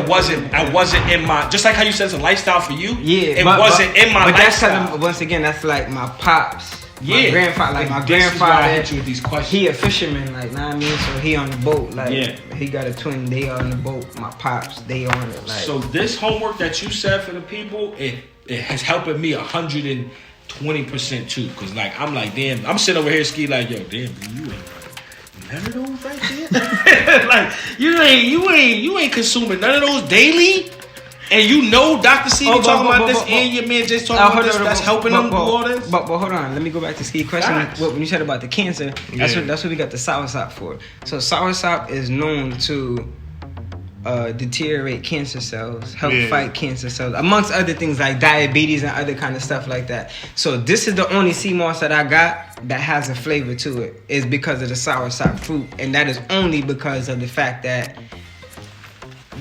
wasn't in my. Just like how you said it's a lifestyle for you. Yeah, it wasn't in my lifestyle. That's once again, that's like my pops. Yeah, my grandfather, like my this is why grandfather. I hit you with these questions. He a fisherman, like, know what I mean? So he on the boat, like, yeah. He got a twin. They on the boat. My pops, they on it, like. So this homework that you said for the people, it has helping me 120% too. Cause like I'm like, damn, I'm sitting over here Skee like, yo, damn, you ain't none of those right there. Like you ain't consuming none of those daily. And you know Dr. C talking about this and your man just talking about this that's helping them do all this? But hold on, let me go back to Skee question. When you said about the cancer, that's what we got the soursop for. So soursop is known to deteriorate cancer cells, help fight cancer cells, amongst other things like diabetes and other kind of stuff like that. So this is the only sea moss that I got that has a flavor to it. Is because of the soursop fruit, and that is only because of the fact that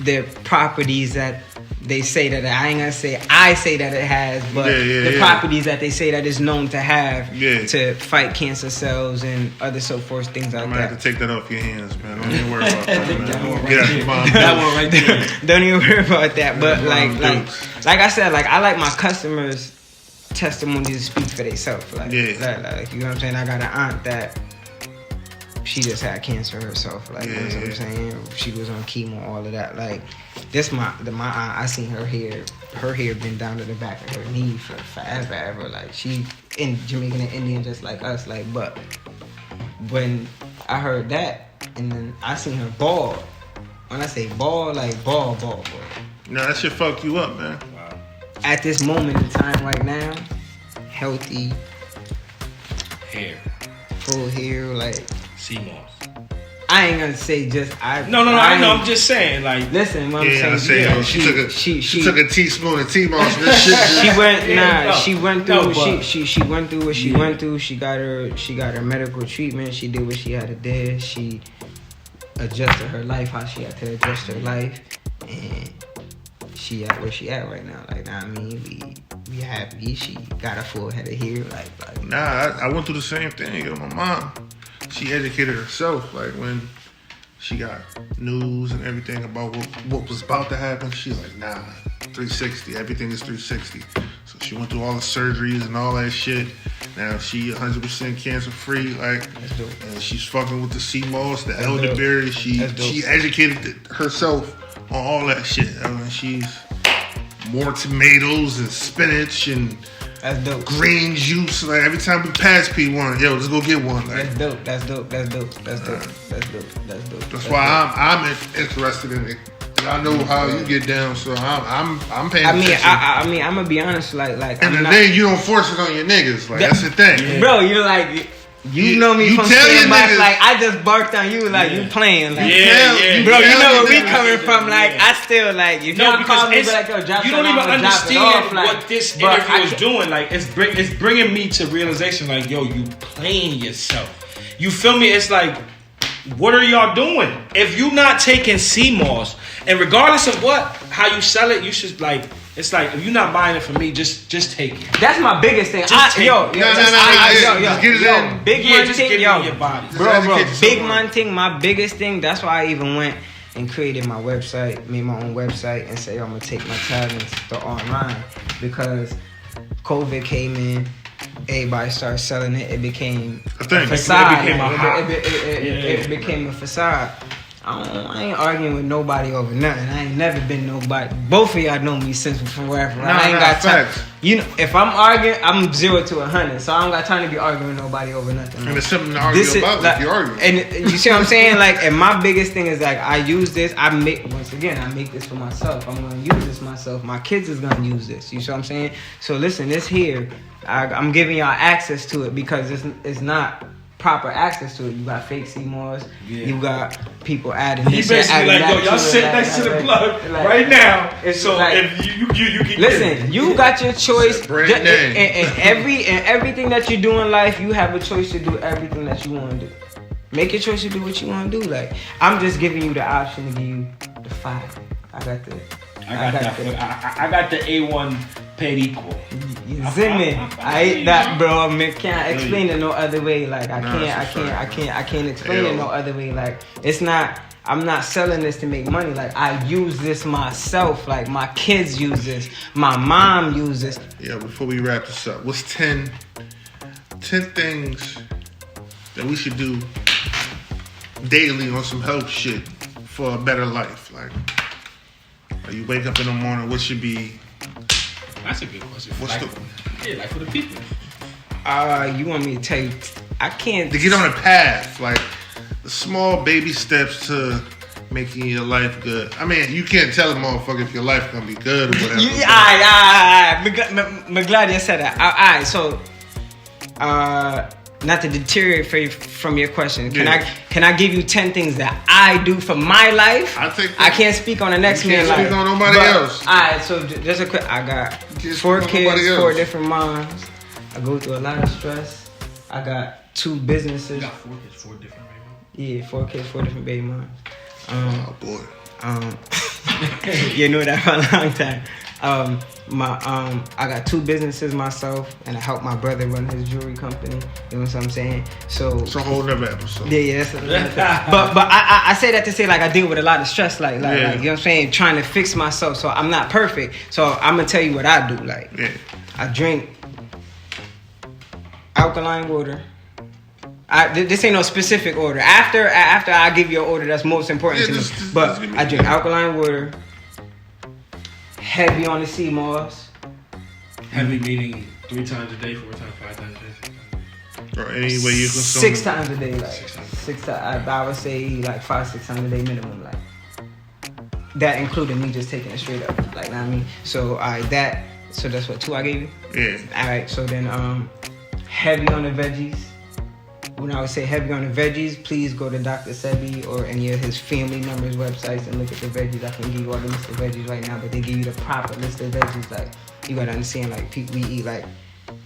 the properties that they say that I ain't gonna say I say that it has, but the properties that they say that it's known to have to fight cancer cells and other so forth things like that. I'm gonna have to take that off your hands, man. Don't even worry about that, man. That one right there. Don't even worry about that. But like I said, like I like my customers' testimonies to speak for themselves. Like you know what I'm saying. I got an aunt that she just had cancer herself. Like you know what I'm saying. She was on chemo, all of that. Like. This my aunt, I seen her hair been down to the back of her knee for forever. Like she in Jamaican and Indian just like us. Like, but when I heard that, and then I seen her bald. When I say bald, like bald. No, that shit fucked you up, man. Wow. At this moment in time, right now, healthy hair, full hair, like sea moss. I ain't gonna say just I know. I'm just saying, like, listen. What I'm saying, she took a teaspoon of tea moss. This shit. She went through what she went through. She got her medical treatment. She did what she had to do. She adjusted her life how she had to adjust her life, and she at where she at right now. Like, I mean, we happy. She got a full head of hair. Like nah, I went through the same thing. Yo, my mom. She educated herself, like when she got news and everything about what was about to happen. She's like, nah, 360, everything is 360. So she went through all the surgeries and all that shit. Now she 100% cancer free, like, and she's fucking with the sea moss, the elderberry. She educated herself on all that shit. I mean, she's more tomatoes and spinach and. That's dope. Green juice. Like every time we pass P1, yo, let's go get one. Like, That's dope. That's why I'm interested in it, and I know how you get down. So I'm paying attention. I mean, I'm gonna be honest. Like, and then you don't force it on your niggas. Like that's the thing, bro. You're like. You know me from staying back, like I just barked on you, like you playing, like bro. You know where we coming from, like I still like if y'all call me, like yo, drop. You don't even understand what this interview is doing. Like it's bringing me to realization, like yo, you playing yourself. You feel me? It's like, what are y'all doing? If you not taking sea moss, and regardless of how you sell it, you should like. It's like if you're not buying it for me, just take it. That's my biggest thing. Just get it big man thing, your body. Bro, big man thing. My biggest thing. That's why I even went and created my website, made my own website, and say I'm gonna take my talents to online because COVID came in. Everybody started selling it. It became a facade. It became a facade. I ain't arguing with nobody over nothing. I ain't never been nobody. Both of y'all know me since forever. I ain't got time. You know, if I'm arguing, I'm 0 to 100. So I don't got time to be arguing with nobody over nothing. And there's something to argue about if you're arguing. And you see what I'm saying? Like, and my biggest thing is like, I use this. I make this for myself. I'm gonna use this myself. My kids is gonna use this. You see what I'm saying? So listen, this here, I'm giving y'all access to it because it's not proper access to it. You got fake Seymours. Yeah. You got people adding this. He basically like, yo, y'all sit next to the plug right now. So like, if you can listen, you got your choice. And everything that you do in life, you have a choice to do everything that you want to do. Make your choice to do what you want to do. Like, I'm just giving you the option to give you the 5. I got the A1 paid equal. You see me? I hate that, bro. I mean, can't explain it no other way. Like I can't explain it no other way. Like it's not. I'm not selling this to make money. Like I use this myself. Like my kids use this. My mom uses this. Yeah. Before we wrap this up, what's 10 things that we should do daily on some health shit for a better life? Like you wake up in the morning, what should be? That's a good question. Like for the people. You want me to tell you? I can't. To get on a path, like the small baby steps to making your life good. I mean, you can't tell a motherfucker if your life gonna be good or whatever. I'm glad you said that. Alright, so not to deteriorate from your question, can I give you 10 things that I do for my life? I can't speak on the next man's life. Speak on nobody else. Alright, so just a quick. I got 4 kids, 4 different moms. I go through a lot of stress. I got 2 businesses. You got 4 kids, 4 different baby moms? Yeah, 4 kids, 4 different baby moms. Oh boy. You know that for a long time. I got 2 businesses myself, and I help my brother run his jewelry company. You know what I'm saying? So it's a whole nother episode. Yeah, that's but I say that to say like I deal with a lot of stress, like you know what I'm saying, trying to fix myself. So I'm not perfect. So I'm gonna tell you what I do. Like I drink alkaline water. This ain't no specific order. After I give you an order that's most important to me. But I drink alkaline water. Heavy on the sea moss. Heavy meaning 3 times a day, 4 times, 5 times a day. Or any way you consume 6 times a day, like 6 times. I would say like 5-6 times a day minimum, like that including me just taking it straight up, like you know what I mean. So so that's what 2 I gave you. Yeah. All right. So then heavy on the veggies. When I would say heavy on the veggies, please go to Dr. Sebi or any of his family members' websites and look at the veggies. I can give you all the list of veggies right now, but they give you the proper list of veggies. Like, you gotta understand, like, people, we eat, like,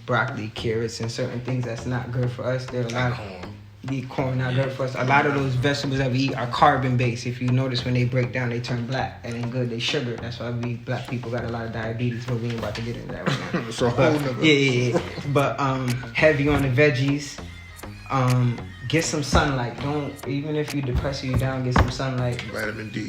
broccoli, carrots, and certain things that's not good for us. There are a lot of corn not good for us. A lot of those vegetables that we eat are carbon-based. If you notice, when they break down, they turn black. That ain't good. They sugar. That's why we black people got a lot of diabetes, but we ain't about to get into that right now. So yeah. But heavy on the veggies. Get some sunlight. Even if you depress you down, get some sunlight. Vitamin D.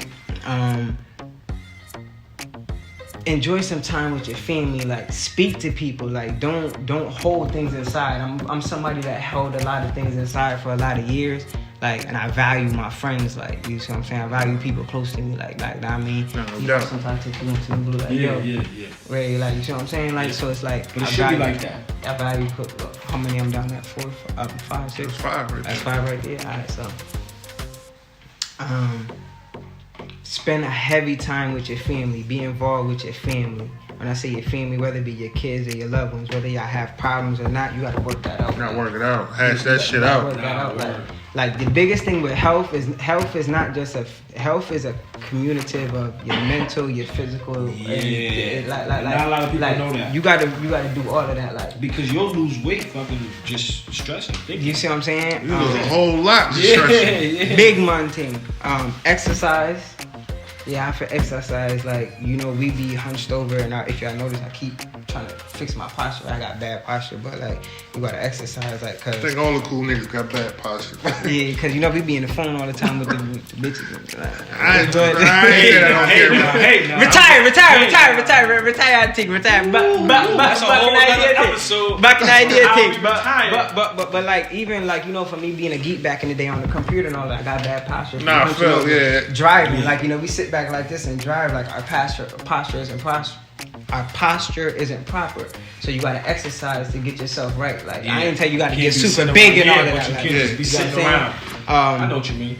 Enjoy some time with your family. Like, speak to people. Like, don't hold things inside. I'm somebody that held a lot of things inside for a lot of years. Like, and I value my friends. Like, you see what I'm saying? I value people close to me. Like I mean, sometimes take you into the blue. Like, yeah. Right, like, you see what I'm saying? Like, so it's like, but it should be like that. I value, how many I'm down at? 4, 5, 6? That's 5 right there. That's 5 right there. Alright, so spend a heavy time with your family. Be involved with your family. When I say your family, whether it be your kids or your loved ones, whether y'all have problems or not, you gotta work that out. Not work it out. Hash that shit out. Work that out. Like the biggest thing with health is not just health is a commutative of your mental, your physical. Yeah. Not a lot of people know that. You gotta do all of that. Like, because you'll lose weight fucking just stressing. You see what I'm saying? You lose a whole lot just stressing. Yeah. Big man thing. Exercise. Yeah, I for exercise, like, you know, we be hunched over, and if y'all notice, I keep trying to fix my posture. I got bad posture, but like you gotta exercise, like, cause I think all the cool niggas got bad posture. yeah, cause you know we be in the phone all the time with the bitches. I ain't care about Hey, now. Retire. I think retire. That's a whole other episode. Back in the idea I'll thing. be retired. But like even like, you know, for me being a geek back in the day on the computer and all that, I got bad posture. Nah, I feel, yeah. Driving, like, you know, we sit back like this and drive, like our posture isn't proper. So you gotta exercise to get yourself right. Like I ain't tell you gotta get super big and all that. But you can't just be sitting around. I know what you mean.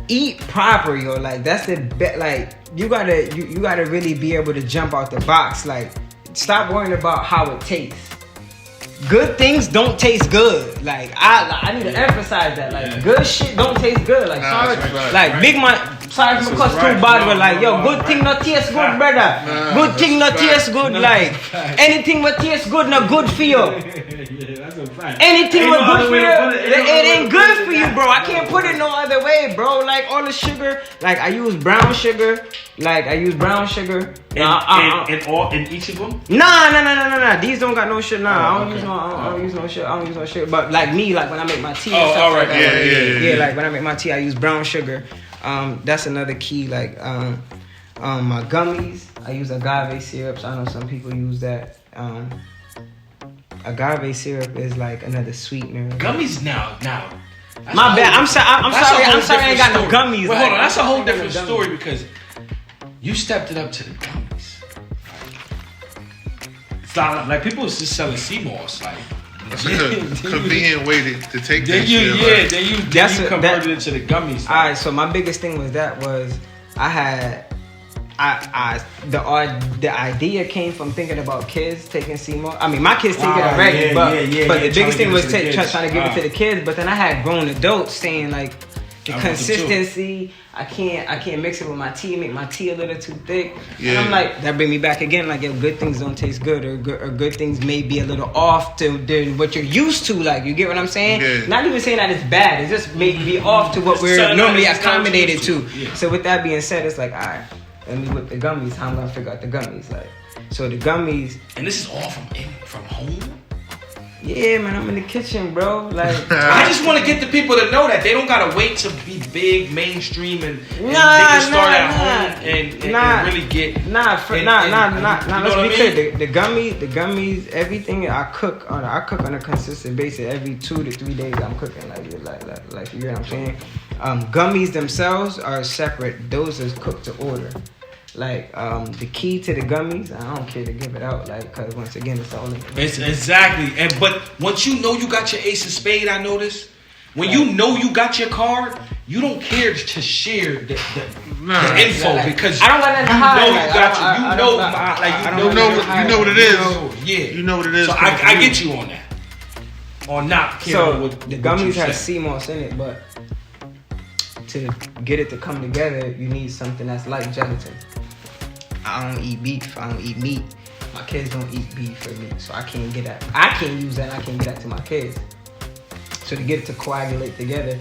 Eat proper, yo. Like that's the best. Like you gotta really be able to jump out the box. Like stop worrying about how it tastes. Good things don't taste good. Like I need to emphasize that. Like good shit don't taste good. Like sorry for my cuss too bad, but like yo, good thing not taste good, brother. Good thing not taste good. Like anything what taste good not good for you. Anything what good for you, it ain't good for you, bro. I can't put it no other way, bro. Like all the sugar, like I use brown sugar. In each of them? Nah. These don't got no shit. Nah, I don't use no shit. But like me, like when I make my tea. Alright, yeah. Like when I make my tea, I use brown sugar. That's another key. Like my gummies, I use agave syrups. I know some people use that. Agave syrup is like another sweetener. Gummies now. My bad. I'm sorry. I ain't got no gummies. Wait, hold on. That's a whole different story because you stepped it up to the gummies. It's not like people is just selling sea moss. Like that's a convenient way to take that shit. You converted it to the gummies. All right. So my biggest thing was I had. The idea came from thinking about kids taking sea moss. I mean, my kids take it already, but the biggest thing was trying to give it to the kids. But then I had grown adults saying like the consistency. I can't mix it with my tea. Make my tea a little too thick. Yeah. And I'm like, that bring me back again. Like, yo, good things don't taste good, or good things may be a little off than what you're used to. Like, you get what I'm saying? Yeah. Not even saying that it's bad. It just may be off to what we're normally accommodated to. Yeah. So with that being said, it's like, all right. Let me whip the gummies. How I'm gonna figure out the gummies? Like, so the gummies. And this is all from home. Yeah, man, I'm in the kitchen, bro. Like, I just want to get the people to know that they don't gotta wait to be big, mainstream, and they can start at home and really get. Let's be clear. The gummies, everything I cook on a consistent basis. Every 2 to 3 days, I'm cooking like you know what I'm saying. Gummies themselves are separate. Those is cooked to order. Like the key to the gummies, I don't care to give it out, like, cause once again it's all in. It's exactly, but once you know you got your ace of spade, I noticed. When you know you got your card, you don't care to share the info because I don't got nothing to hide. You know what it is. Yeah, you know what it is. So I get you on that. Or not. So what the gummies have sea moss in it, but to get it to come together, you need something that's like gelatin. I don't eat beef. I don't eat meat. My kids don't eat beef or meat, so I can't get that. I can't use that. I can't get that to my kids. So to get it to coagulate together,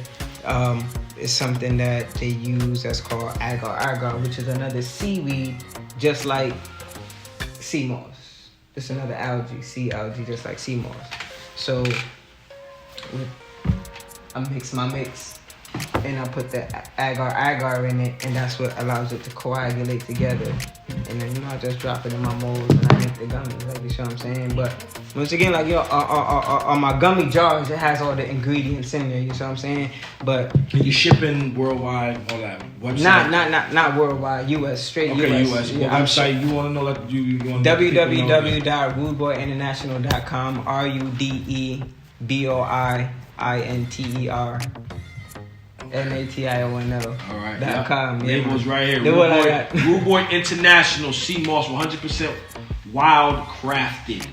is something that they use that's called agar, which is another seaweed, just like sea moss. It's another algae, sea algae, just like sea moss. So I mix my mix. And I put the agar in it, and that's what allows it to coagulate together. And then I just drop it in my mold and I make the gummies. Like, you see what I'm saying? But once again, like on my gummy jars, it has all the ingredients in there. You see what I'm saying? But you shipping worldwide, all that. Website? Not worldwide. U.S. straight. Okay, U.S. Yeah, website you want to know? Like you want www.rudeboyinternational.com. RUDEBOIINTER. NATIONL. All right. .com. Yeah, labels right here. Rude Boi International sea moss 100% wild crafted.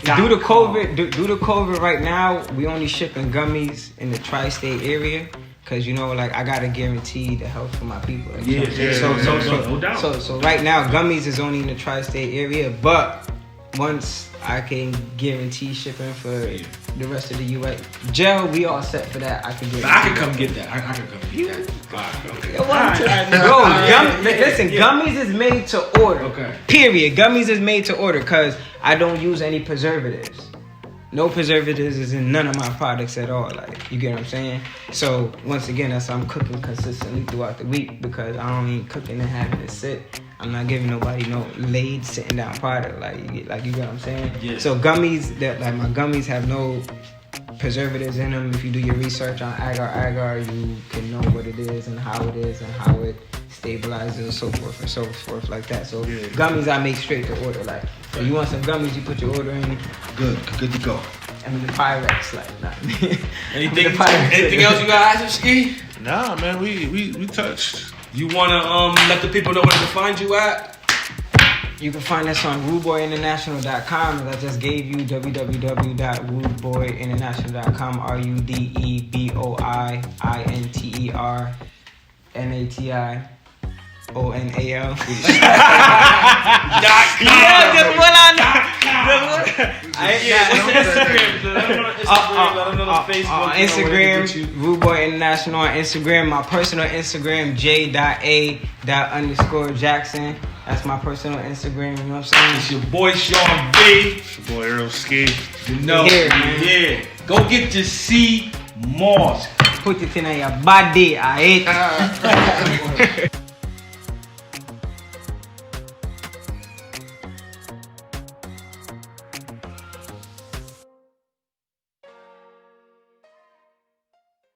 Due to COVID right now, we only shipping gummies in the tri-state area. Cause you know, like I gotta guarantee the health for my people. Like, no doubt. So right now, gummies is only in the tri-state area, but once I can guarantee shipping for the rest of the US. Gel, we all set for that. I can get. I can come get that. I can come get that. Listen, gummies is made to order. Okay. Period. Gummies is made to order because I don't use any preservatives. No preservatives is in none of my products at all. Like, you get what I'm saying? So once again, that's why I'm cooking consistently throughout the week because I don't ain't cooking and having it sit. I'm not giving nobody no laid sitting down product. Like you get what I'm saying? Yeah. So gummies, my gummies have no preservatives in them. If you do your research on agar, you can know what it is and how it stabilizes and so forth like that. So gummies I make straight to order. Like, if you want some gummies, you put your order in. Good to go. I mean the Pyrex, like nah. Anything else you got to ask, Skee? Nah, man, we touched. You wanna let the people know where to find you at? You can find us on rudeboyinternational.com, as I just gave you, www.rudeboyinternational.com, RUDEBOIINTERNATIONAL. Instagram, Rude Boy International on Instagram. My personal Instagram, j.a._Jackson. That's my personal Instagram, you know what I'm saying? It's your boy Sean B. It's your boy Earl Skee. You know, yeah. Go get your sea moss. Put it in your body, I ate.